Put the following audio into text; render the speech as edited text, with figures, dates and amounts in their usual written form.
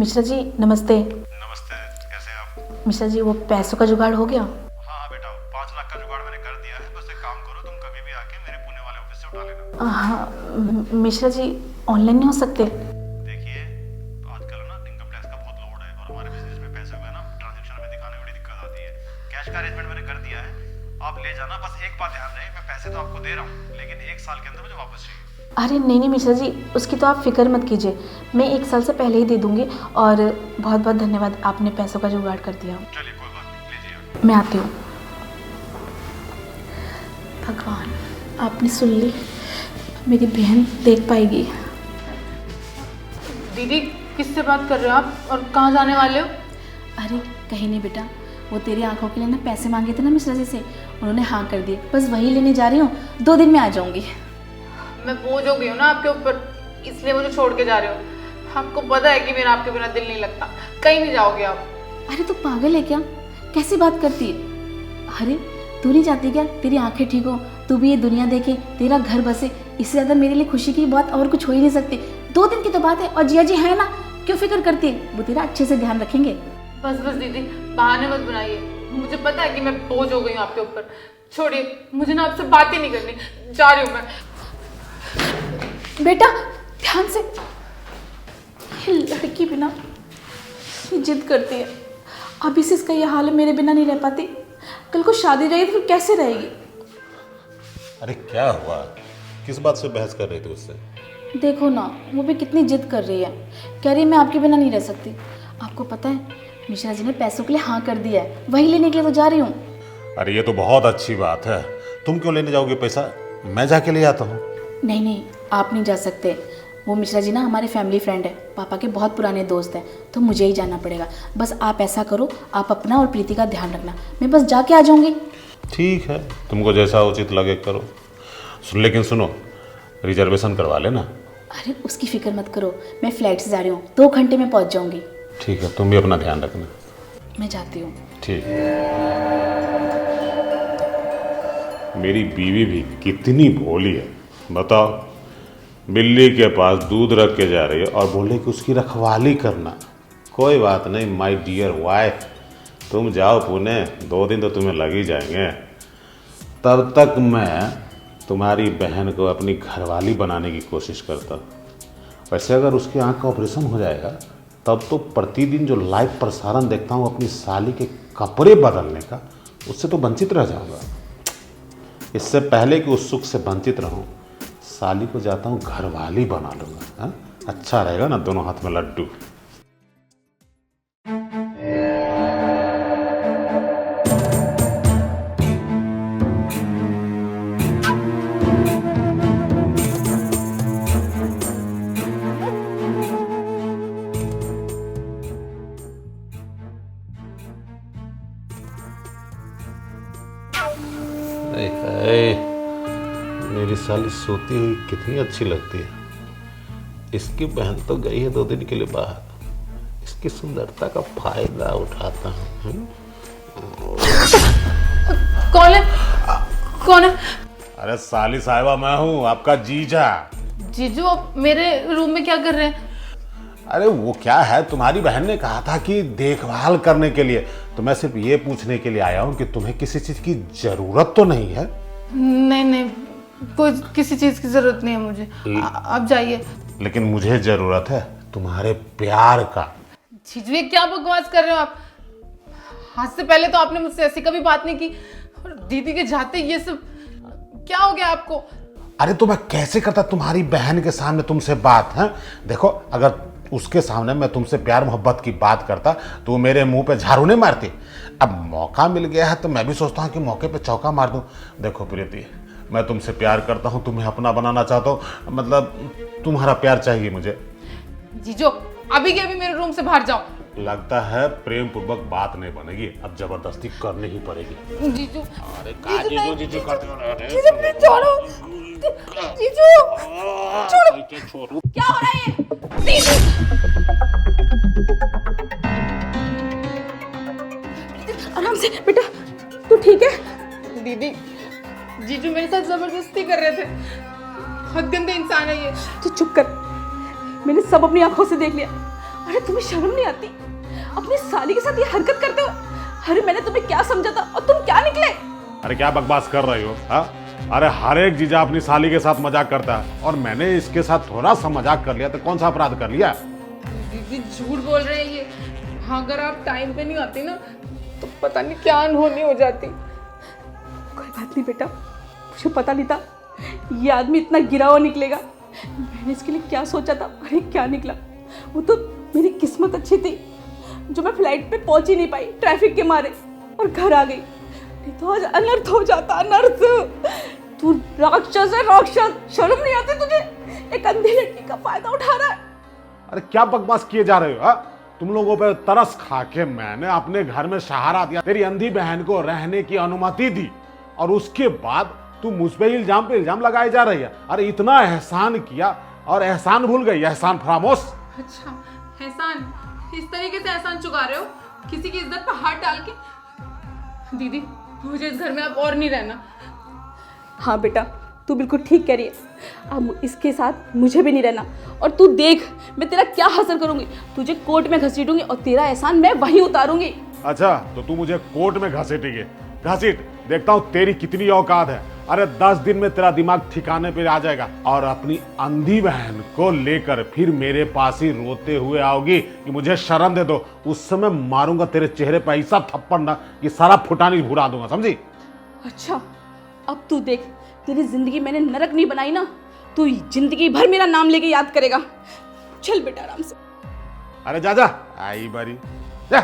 मिश्रा जी नमस्ते। नमस्ते, कैसे हैं आप? मिश्रा जी वो पैसों का जुगाड़ हो गया? हाँ हाँ बेटा, 5 लाख का जुगाड़ मैंने कर दिया है। बस एक काम करो, तुम कभी भी आके मेरे पुणे वाले ऑफिस से उठा लेना। हाँ मिश्रा जी ऑनलाइन नहीं हो सकते? देखिए, आजकल ना इनकम टैक्स का बहुत लोड है और हमारे बिजनेस में पैसे का ना ट्रांजेक्शन में दिखाने में बड़ी दिक्कत आती है। कैश का अरेंजमेंट मैंने कर दिया है, आप ले जाना। बस एक बात ध्यान रहे, मैं पैसे तो आपको दे रहा हूँ लेकिन 1 साल के अंदर मुझे वापस चाहिए। अरे नहीं मिश्रा जी, उसकी तो आप फिक्र मत कीजिए, मैं 1 साल से पहले ही दे दूंगी। और बहुत बहुत धन्यवाद, आपने पैसों का जुगाड़ कर दिया। चलिए कोई बात नहीं, लीजिए। मैं आती हूँ। भगवान आपने सुन ली, मेरी बहन देख पाएगी। दीदी किससे बात कर रहे हो आप और कहाँ जाने वाले हो? अरे कहीं नहीं बेटा, वो तेरी आंखों के लिए ना पैसे मांगे थे ना मिश्रा जी से, उन्होंने हाँ कर दिए। बस वही लेने जा रही हूँ, 2 दिन में आ जाऊँगी। मैं बोझ हो गई हूँ ना आपके ऊपर, इसलिए मुझे छोड़ के जा रहे हो। आपको पता है कि मेरा आपके बिना दिल नहीं लगता। कहीं नहीं जाओगे आप। अरे तू पागल है क्या, कैसी बात करती है? अरे तू नहीं चाहती क्या तेरी आंखें ठीक हो, तू भी ये दुनिया देखे, तेरा घर बसे? इससे ज़्यादा मेरे लिए खुशी की बात और कुछ हो ही नहीं सकती। 2 दिन की तो बात है, और जिया जी है ना, क्यों फिक्र करती है? वो तेरा अच्छे से ध्यान रखेंगे। बस बस दीदी, बहाने मत बनाइए। मुझे पता है कि मैं बोझ हो गई हूँ आपके ऊपर। छोड़िए, मुझे ना आपसे बात ही नहीं करनी। जा रही हूँ मैं। बेटा ध्यान से, ये लड़की बिना ये जिद करती है। अभी से इसका ये हाल है, मेरे बिना नहीं रह पाती, कल को शादी रहेगी तो फिर कैसे रहेगी? अरे क्या हुआ, किस बात से बहस कर रही थी उससे? देखो ना, वो भी कितनी जिद कर रही है, कह रही है मैं आपके बिना नहीं रह सकती। आपको पता है मिश्रा जी ने पैसों के लिए हाँ कर दिया है, वही लेने के लिए तो जा रही हूँ। अरे ये तो बहुत अच्छी बात है। तुम क्यों लेने जाओगे पैसा? मैं जाके ले आता हूँ। नहीं आप नहीं जा सकते, वो मिश्रा जी ना हमारे फैमिली फ्रेंड है, पापा के बहुत पुराने दोस्त हैं, तो मुझे ही जाना पड़ेगा। बस आप ऐसा करो, आप अपना और प्रीति का ध्यान रखना, मैं बस जाके आ जाऊँगी। ठीक है, तुमको जैसा उचित लगे करो। लेकिन सुनो, रिजर्वेशन करवा लेना। अरे उसकी फिक्र मत करो, मैं फ्लाइट से जा रही हूँ, 2 घंटे में पहुँच जाऊँगी। ठीक है, तुम भी अपना ध्यान रखना। मैं जाती हूँ। ठीक है। मेरी बीवी भी कितनी भोली है बताओ, बिल्ली के पास दूध रख के जा रही है और बोले कि उसकी रखवाली करना। कोई बात नहीं माय डियर वाइफ, तुम जाओ पुणे, 2 दिन तो तुम्हें लग ही जाएंगे। तब तक मैं तुम्हारी बहन को अपनी घरवाली बनाने की कोशिश करता हूँ। वैसे अगर उसकी आँख का ऑपरेशन हो जाएगा तब तो प्रतिदिन जो लाइव प्रसारण देखता हूँ अपनी साली के कपड़े बदलने का, उससे तो वंचित रह जाऊँगा। इससे पहले कि उस सुख से वंचित रहूं, साली को जाता हूं घरवाली बना लूंगा। हाँ, अच्छा रहेगा ना, दोनों हाथ में लड्डू। मेरी साली सोती हुई कितनी अच्छी लगती है। इसकी बहन तो गई है 2 दिन के लिए बाहर, इसकी सुंदरता का फायदा उठाता हूँ। कौन है? कौन है? अरे साली साहिबा, मैं हूँ आपका जीजा। जीजू आप मेरे रूम में क्या कर रहे हैं? अरे वो क्या है, तुम्हारी बहन ने कहा था कि देखभाल करने के लिए, तो मैं सिर्फ ये पूछने के लिए आया हूँ कि तुम्हें किसी चीज की जरूरत तो नहीं है? नहीं, कोई किसी चीज की जरूरत नहीं है मुझे। आप जाइए। लेकिन मुझे जरूरत है तुम्हारे प्यार का। जीजू ये क्या बकवास कर रहे हो आप? आज से पहले तो आपने मुझसे ऐसी कभी बात नहीं की, और दीदी के जाते ये सब क्या हो गया आपको? अरे तो मैं कैसे करता तुम्हारी बहन के सामने तुमसे बात है? देखो, अगर उसके सामने मैं तुमसे प्यार मोहब्बत की बात करता तो मेरे मुंह पे झाड़ू नहीं मारती। अब मौका मिल गया है तो मैं भी सोचता हूँ कि मौके पे चौका मार दूं। देखो प्रीति, मैं तुमसे प्यार करता हूँ, तुम्हें अपना बनाना चाहता हूँ, मतलब तुम्हारा प्यार चाहिए मुझे। जीजू अभी के अभी मेरे रूम से बाहर जाओ। लगता है प्रेम पूर्वक बात नहीं बनेगी, अब जबरदस्ती करनी ही पड़ेगी। जीजू अरे का जीजू करते हो? जीजू प्लीज छोड़ो। जीजू छोड़ो। क्या हो रहा है? जीजू आराम से बेटा, तू ठीक है? दीदी, जीजू मेरे साथ जबरदस्ती कर रहे थे। बहुत गंदे इंसान है ये। तू चुप कर, मैंने सब अपनी आंखों से देख लिया। अरे तुम्हें शर्म नहीं आती अपनी साली के साथ ये हरकत करते हो? अरे मैंने तुम्हें क्या समझा था और तुम क्या निकले? अरे क्या बकवास कर रही हो? हाँ, अरे हर एक जीजा अपनी साली के साथ मजाक करता है और मैंने इसके साथ थोड़ा सा मजाक कर लिया तो कौन सा अपराध कर लिया? दीदी झूठ बोल रहे हैं ये। हाँ, अगर आप टाइम पे नहीं आती ना तो पता नहीं क्या अनहोनी हो जाती। कोई बात नहीं बेटा, मुझे पता नहीं था ये आदमी इतना गिरा हुआ निकलेगा। मैंने इसके लिए क्या सोचा था, अरे क्या निकला। वो तो मेरी किस्मत अच्छी थी जो मैं फ्लाइट पे पहुंच ही नहीं पाई ट्रैफिक के मारे और घर आ गई, नहीं तो आज अनर्थ हो जाता। अनर्थ! तू राक्षस है, राक्षस! शर्म नहीं आती तुझे? एक अंधी लड़की का फायदा उठा रहा है। अरे क्या बकवास किए जा रहे हो? हाँ, तुम लोगों पे तरस खा के मैंने अपने घर में सहारा दिया, तेरी अंधी बहन को रहने की अनुमति दी और उसके बाद तू मुझ पे इल्जाम लगाए जा रही है। अरे इतना एहसान किया और एहसान भूल गई, एहसान फरामोश। अच्छा, एहसान? इस तरीके से एहसान चुका रहे हो किसी की इज्जत पर हाथ डाल के? दीदी मुझे इस घर में अब और नहीं रहना। हाँ बेटा, तू बिल्कुल ठीक कह रही है। अब इसके साथ मुझे भी नहीं रहना। और तू देख मैं तेरा क्या हासिल करूंगी। तुझे कोर्ट में घसीटूंगी और तेरा एहसान मैं वहीं उतारूंगी। अच्छा, तो तू मुझे कोर्ट में घसीटेगी? घसीट, देखता हूँ तेरी कितनी औकात है। अरे 10 दिन में तेरा दिमाग ठिकाने पे आ जाएगा और अपनी अंधी बहन को लेकर फिर मेरे पास ही रोते हुए आओगी कि मुझे शर्म दे दो। उस समय मारूंगा तेरे चेहरे पर ऐसा थप्पड़ ना कि सारा फुटानी भुरा दूंगा, समझी? अच्छा, अब तू देख, तेरी जिंदगी मैंने नरक नहीं बनाई ना, तू जिंदगी भर मेरा नाम लेके याद करेगा। चल बेटा आराम से। अरे जा जा, आई बारी जा।